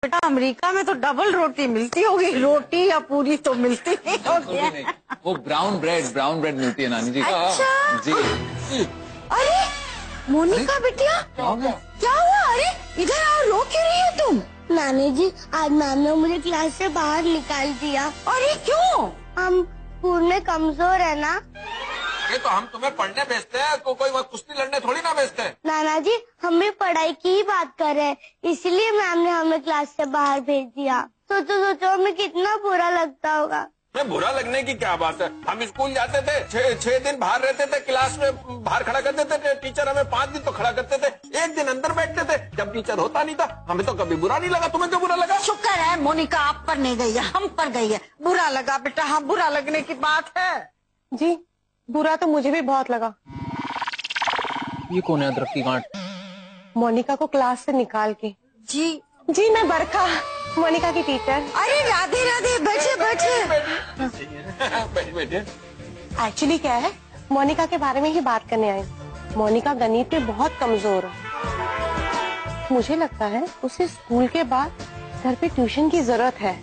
बेटा अमेरिका में तो डबल रोटी मिलती होगी, रोटी या पूरी तो मिलती नहीं होगी। वो ब्राउन ब्रेड मिलती है नानी जी। अच्छा जी। अरे मोनिका बिटिया क्या हुआ? अरे इधर आओ, रो क्यों रही हो तुम? नानी जी आज मैम ने मुझे क्लास से बाहर निकाल दिया। अरे क्यों? हम स्कूल में कमजोर है ना। ये तो हम तुम्हें पढ़ने भेजते हैं, कोई कुश्ती लड़ने थोड़ी ना भेजते हैं। नाना जी हम भी पढ़ाई की ही बात कर रहे हैं, इसलिए मैम ने हमें क्लास से बाहर भेज दिया। सोचो हमें कितना बुरा लगता होगा। बुरा लगने की क्या बात है, हम स्कूल जाते थे, छह दिन बाहर रहते थे, क्लास में बाहर खड़ा करते थे, टीचर हमें 5 दिन तो खड़ा करते थे, 1 दिन अंदर बैठते थे जब टीचर होता नहीं था। हमें तो कभी बुरा नहीं लगा, तुम्हें क्यों बुरा लगा? शुक्र है मोनिका आप पर नहीं गई है, हम पर गई है। बुरा लगा बेटा, हाँ बुरा लगने की बात है। जी बुरा तो मुझे भी बहुत लगा। ये कौन है अदरक की गांठ? मोनिका को क्लास से निकाल के। जी मैं बरखा, मोनिका की टीचर। अरे राधे राधे, बैठे बैठे। एक्चुअली क्या है, मोनिका के बारे में ही बात करने आई। मोनिका गणित में बहुत कमजोर है। मुझे लगता है उसे स्कूल के बाद घर पे ट्यूशन की जरूरत है।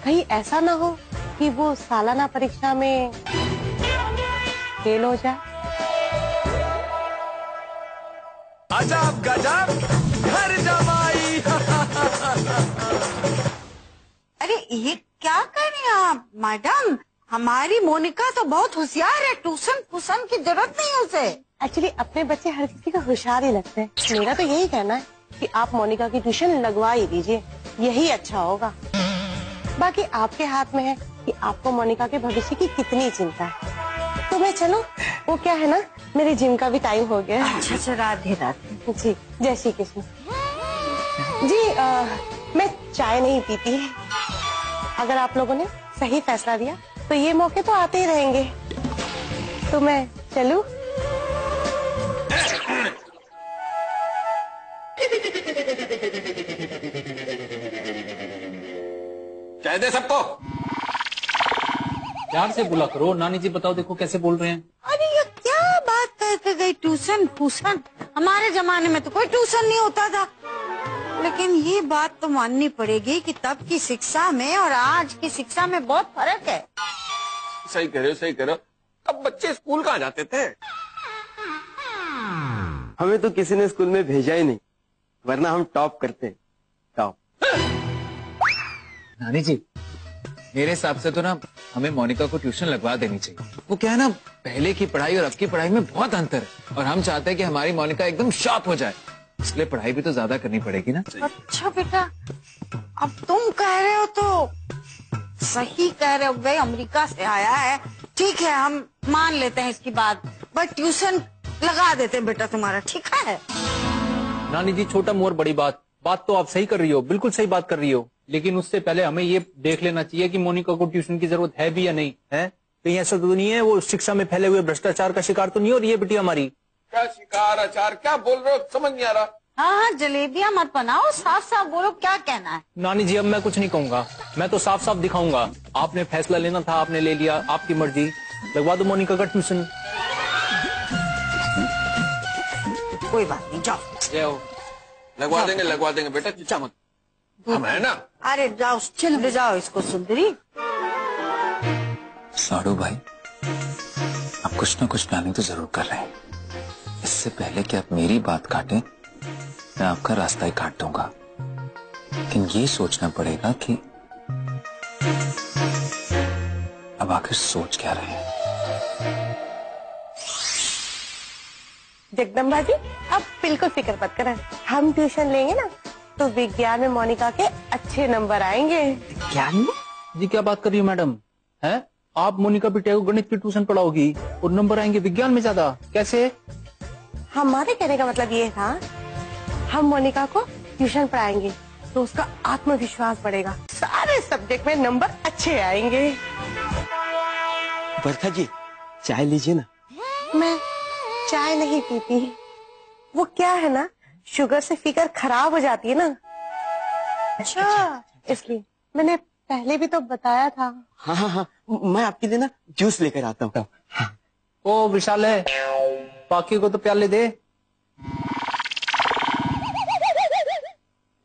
कहीं ऐसा ना हो कि वो सालाना परीक्षा में फेल हो जाए। अजब गजब घर जमाई। अरे ये क्या कर रही हैं आप मैडम? हमारी मोनिका तो बहुत होशियार है, ट्यूशन की जरूरत नहीं है उसे। एक्चुअली अपने बच्चे हर किसी को होशियार ही लगते हैं। मेरा तो यही कहना है कि आप मोनिका की ट्यूशन लगवा ही दीजिए, यही अच्छा होगा। बाकी आपके हाथ में है कि आपको मोनिका के भविष्य की कितनी चिंता है। तो मैं चलो, वो क्या है ना, मेरे जिम का भी टाइम हो गया। अच्छा राधे राधे। जी जय श्री कृष्ण। जी मैं चाय नहीं पीती। अगर आप लोगों ने सही फैसला दिया तो ये मौके तो आते ही रहेंगे। तो मैं चलूं? चाय दे सबको। प्यार से बोला करो। नानी जी बताओ, देखो कैसे बोल रहे हैं। अरे ये क्या बात करके गई? ट्यूशन हमारे जमाने में तो कोई ट्यूशन नहीं होता था। लेकिन ये बात तो माननी पड़ेगी कि तब की शिक्षा में और आज की शिक्षा में बहुत फर्क है। सही कह रहे हो। अब बच्चे स्कूल कहाँ जाते थे? हमें तो किसी ने स्कूल में भेजा ही नहीं, वरना हम टॉप करते। टॉप। नानी जी मेरे हिसाब से तो ना हमें मोनिका को ट्यूशन लगवा देनी चाहिए। वो क्या है ना, पहले की पढ़ाई और अब की पढ़ाई में बहुत अंतर है और हम चाहते हैं कि हमारी मोनिका एकदम शार्प हो जाए, इसलिए पढ़ाई भी तो ज्यादा करनी पड़ेगी ना। अच्छा बेटा, अब तुम कह रहे हो तो सही कह रहे हो। भाई अमेरिका से आया है, ठीक है हम मान लेते हैं इसकी बात, बट ट्यूशन लगा देते हैं बेटा तुम्हारा, ठीक है? नानी जी छोटा मुंह और बड़ी बात तो आप सही कर रही हो, बिल्कुल सही बात कर रही हो। लेकिन उससे पहले हमें ये देख लेना चाहिए कि मोनिका को ट्यूशन की जरूरत है भी या नहीं है। कहीं ऐसा तो नहीं है वो शिक्षा में फैले हुए भ्रष्टाचार का शिकार तो नहीं हो रही है बिटिया हमारी? क्या शिकार आचार, क्या बोल रहे हो, समझ नहीं आ रहा। हाँ जलेबियाँ मत बनाओ, साफ साफ बोलो क्या कहना है। नानी जी अब मैं कुछ नहीं कहूंगा, मैं तो साफ साफ दिखाऊंगा। आपने फैसला लेना था, आपने ले लिया, आपकी मर्जी। लगवा दो मोनिका का ट्यूशन। कोई बात नहीं, जाओ। लगवा देंगे बेटा, चिंता मत, हम है ना। अरे जाओ, ले जाओ इसको सुंदरी। साड़ू भाई आप कुछ ना कुछ प्लानिंग तो जरूर कर रहे हैं। इससे पहले कि आप मेरी बात काटें, मैं आपका रास्ता ही काट दूंगा। लेकिन ये सोचना पड़ेगा कि अब आखिर सोच क्या रहे हैं। जगदम्बा जी अब बिल्कुल फिक्र मत करें, हम ट्यूशन लेंगे ना तो विज्ञान में मोनिका के अच्छे नंबर आएंगे। विज्ञान में? जी क्या बात कर रही हो मैडम? हैं? आप मोनिका बिटिया को गणित की ट्यूशन पढ़ाओगी और नंबर आएंगे विज्ञान में ज्यादा? कैसे? हमारे कहने का मतलब ये था, हम मोनिका को ट्यूशन पढ़ाएंगे तो उसका आत्मविश्वास बढ़ेगा, सारे सब्जेक्ट में नंबर अच्छे आएंगे। बरखा जी चाय लीजिए ना। मैं चाय नहीं पीती, वो क्या है ना, शुगर से फिगर खराब हो जाती है ना। अच्छा इसलिए मैंने पहले भी तो बताया था। हाँ मैं आपके लिए ना जूस लेकर आता हूँ। ओ विशाल है, बाकी को तो प्याले दे।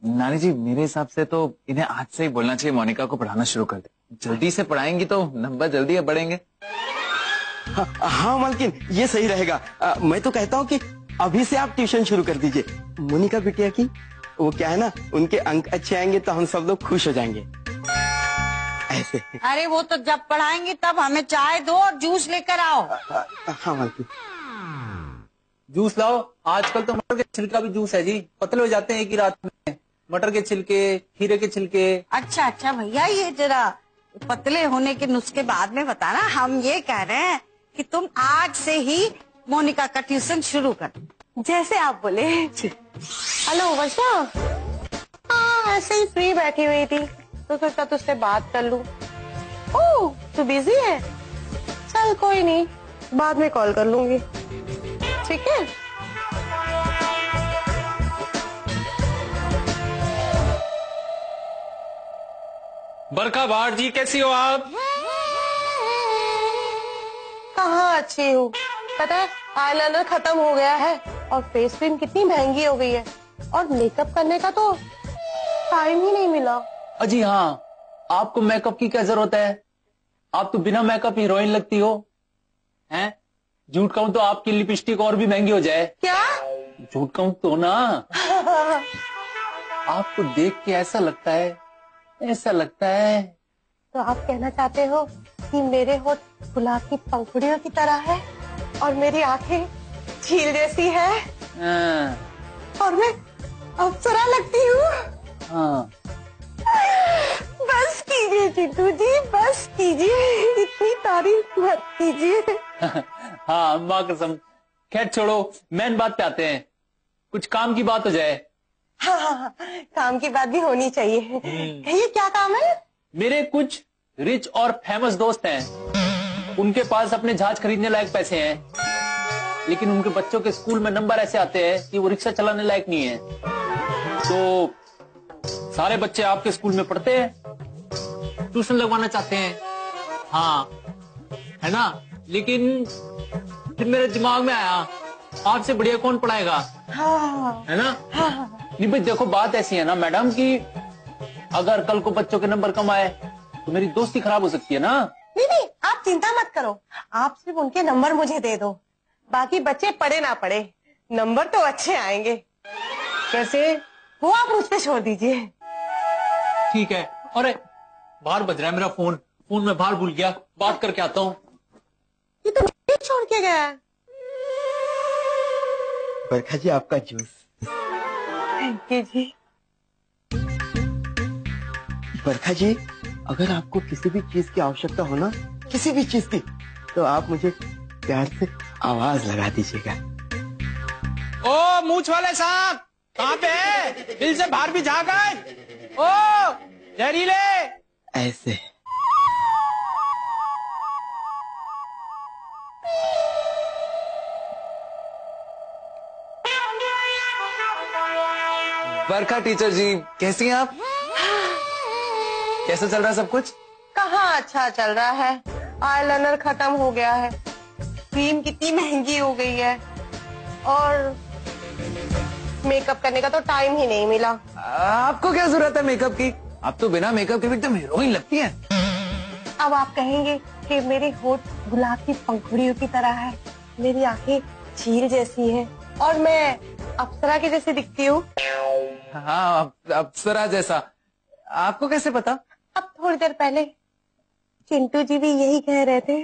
नानी जी मेरे हिसाब से तो इन्हें आज से ही बोलना चाहिए मोनिका को पढ़ाना शुरू कर दे। जल्दी से पढ़ाएंगी तो नंबर जल्दी बढ़ेंगे। हाँ मालकिन, ये सही रहेगा। मैं तो कहता हूँ कि अभी से आप ट्यूशन शुरू कर दीजिए। मोनिका बिटिया की वो क्या है ना, उनके अंक अच्छे आएंगे तो हम सब लोग खुश हो जाएंगे। ऐसे। अरे वो तो जब पढ़ाएंगी तब हमें चाय दो और जूस लेकर आओ। हाँ मालकिन। जूस लाओ। आजकल तो मटर के छिलका भी जूस है जी, पतले हो जाते हैं एक ही रात में। मटर के छिलके, खीरे के छिलके। अच्छा अच्छा भैया, ये जरा पतले होने के नुस्खे बाद में बताना। हम ये कह रहे हैं कि तुम आज से ही मोनिका का ट्यूशन शुरू कर। जैसे आप बोले। हेलो वर्षा। हाँ, ऐसे ही फ्री बैठी हुई थी तो सोचा तुझसे बात कर लूं। ओह, तू बिजी है? चल कोई नहीं, बाद में कॉल कर लूंगी, ठीक है? बरखा बाहर जी, कैसी हो आप? कहाँ अच्छी हूँ, पता है आईलाइनर खत्म हो गया है और फेस क्रीम कितनी महंगी हो गई है और मेकअप करने का तो टाइम ही नहीं मिला। अजी हाँ, आपको मेकअप की क्या जरूरत है? आप तो बिना मेकअप हीरोइन लगती हो। हैं? झूठ कहूं तो आपकी लिपस्टिक और भी महंगी हो जाए। क्या? झूठ कहूं तो ना। आपको देख के ऐसा लगता है तो आप कहना चाहते हो कि मेरे होठ गुलाब की पंखुड़ियों की तरह है और मेरी आंखें झील जैसी है और मैं अप्सरा लगती हूँ। हाँ। बस कीजिए चिंटू जी, बस कीजिए, इतनी तारीफ मत कीजिए। हाँ माँ कसम। खैर छोड़ो, मेन बात पे आते हैं। कुछ काम की बात हो जाए। हाँ, काम की बात भी होनी चाहिए। ये क्या काम है? मेरे कुछ रिच और फेमस दोस्त हैं, उनके पास अपने जहाज खरीदने लायक पैसे हैं, लेकिन उनके बच्चों के स्कूल में नंबर ऐसे आते हैं कि वो रिक्शा चलाने लायक नहीं है। तो सारे बच्चे आपके स्कूल में पढ़ते हैं, ट्यूशन लगवाना चाहते हैं। हाँ है ना, लेकिन फिर मेरे दिमाग में आया आपसे बढ़िया कौन पढ़ाएगा। हाँ, है ना। हाँ। नहीं भाई देखो, बात ऐसी है ना मैडम कि अगर कल को बच्चों के नंबर कम आए तो मेरी दोस्ती खराब हो सकती है ना। नहीं, आप चिंता मत करो, आप सिर्फ उनके नंबर मुझे दे दो, बाकी बच्चे पढ़े ना पढ़े नंबर तो अच्छे आएंगे। कैसे? वो आप मुझ पे छोड़ दीजिए। ठीक है। अरे बाहर बज रहा है मेरा फोन मैं बाहर भूल गया, बात करके आता हूँ। ये तो मुझे छोड़ के गया है। बरखा जी आपका जूस। थैंक यू जी। बरखा जी, अगर आपको किसी भी चीज की आवश्यकता हो ना, किसी भी चीज की, तो आप मुझे प्यार से आवाज लगा दीजिएगा। ओ मूछ वाले साहब, कहाँ पे है? दिल से बाहर भी जा गए। ओ जहरीले। ऐसे। बरखा टीचर जी, कैसी हैं आप? कैसा चल रहा है सब कुछ? कहाँ अच्छा चल रहा है, आईलाइनर खत्म हो गया है, क्रीम कितनी महंगी हो गई है और मेकअप करने का तो टाइम ही नहीं मिला। आपको क्या जरूरत है मेकअप की? आप तो बिना मेकअप के भी एकदम हीरोइन लगती हैं। अब आप कहेंगे कि मेरे होठ गुलाब की पंखुड़ियों की तरह है, मेरी आंखें झील जैसी है और मैं अप्सरा की जैसी दिखती हूँ। हाँ, अप्सरा जैसा। आपको कैसे पता? अब थोड़ी देर पहले चिंटू जी भी यही कह रहे थे।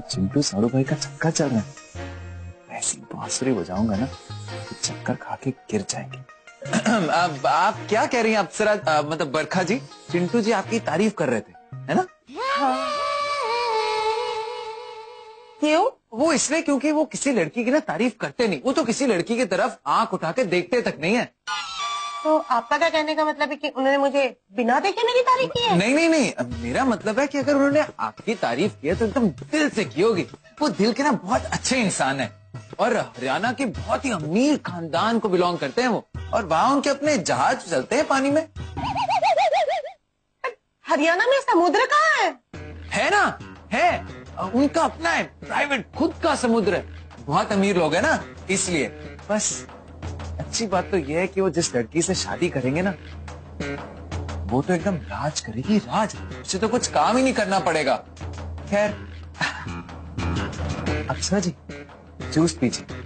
चिंटू साड़ू भाई का चक्कर चल रहा है। ऐसी बांसुरी बजाऊंगा ना तो चक्कर खा के गिर जाएंगे। अब आप क्या कह रही हैं अप्सरा, मतलब बरखा जी? चिंटू जी आपकी तारीफ कर रहे थे, है ना? हाँ। क्यों? वो इसलिए क्योंकि वो किसी लड़की की ना तारीफ करते नहीं, वो तो किसी लड़की की तरफ आंख उठा के देखते तक नहीं है। तो आपका क्या कहने का मतलब है कि उन्होंने मुझे बिना देखे मेरी तारीफ की है? नहीं, मेरा मतलब है कि अगर उन्होंने आपकी तारीफ की है तो एकदम दिल से की होगी। वो दिल के ना बहुत अच्छे इंसान है और हरियाणा के बहुत ही अमीर खानदान को बिलोंग करते हैं वो, और वहाँ उनके अपने जहाज चलते हैं पानी में। हरियाणा में समुद्र कहाँ है? है ना, है, उनका अपना है, प्राइवेट खुद का समुद्र है। बहुत अमीर लोग है ना, इसलिए बस अच्छी बात तो यह है कि वो जिस लड़की से शादी करेंगे ना, वो तो एकदम राज करेगी, राज। उसे तो कुछ काम ही नहीं करना पड़ेगा। खैर, अप्सरा जी, जूस पीजिए।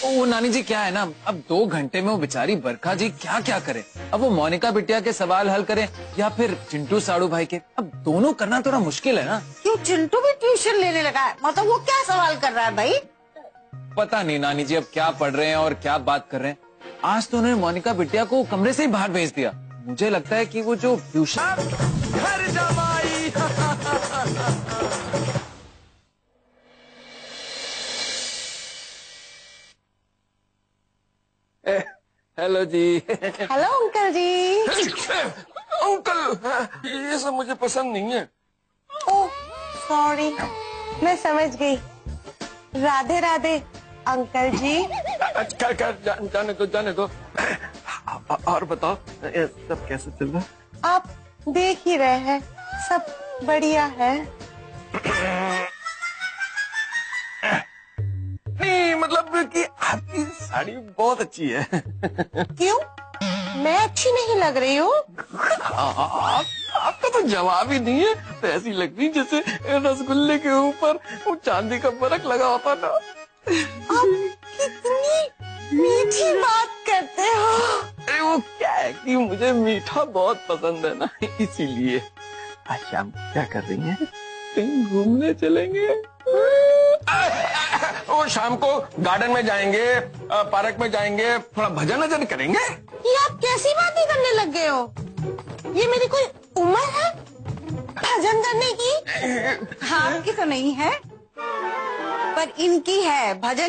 वो नानी जी क्या है ना, अब 2 घंटे में वो बेचारी बरखा जी क्या क्या करे। अब वो मोनिका बिटिया के सवाल हल करे या फिर चिंटू साड़ू भाई के, अब दोनों करना थोड़ा मुश्किल है ना। क्यों, चिंटू भी ट्यूशन लेने लगा है? मतलब वो क्या सवाल कर रहा है भाई? पता नहीं नानी जी अब क्या पढ़ रहे हैं और क्या बात कर रहे हैं। आज तो उन्होंने मोनिका बिटिया को कमरे से ही बाहर भेज दिया। मुझे लगता है कि वो जो ट्यूशन घर जमाई हेलो जी। हेलो अंकल जी। अंकल, ये सब मुझे पसंद नहीं है। ओह सॉरी, मैं समझ गई। राधे राधे अंकल जी। जाने दो जाने दो। और बताओ, ये सब कैसे चल रहा है? आप देख ही रहे हैं, सब बढ़िया है। नहीं, मतलब कि आपकी साड़ी बहुत अच्छी है। क्यों, मैं अच्छी नहीं लग रही हूँ? आपका तो जवाब ही नहीं है। तो ऐसी लग रही जैसे रसगुल्ले के ऊपर वो चांदी का बरक लगा होता था। आप कितनी मीठी बात करते हो। अरे वो क्या है कि मुझे मीठा बहुत पसंद है ना, इसीलिए। आज शाम क्या कर रही हैं? कहीं घूमने चलेंगे? वो शाम को गार्डन में जाएंगे, पार्क में जाएंगे, थोड़ा भजन वजन करेंगे। ये आप कैसी बातें करने लग गए हो? ये मेरी कोई उम्र है भजन करने की? आपकी तो नहीं है, पर इनकी है। भजन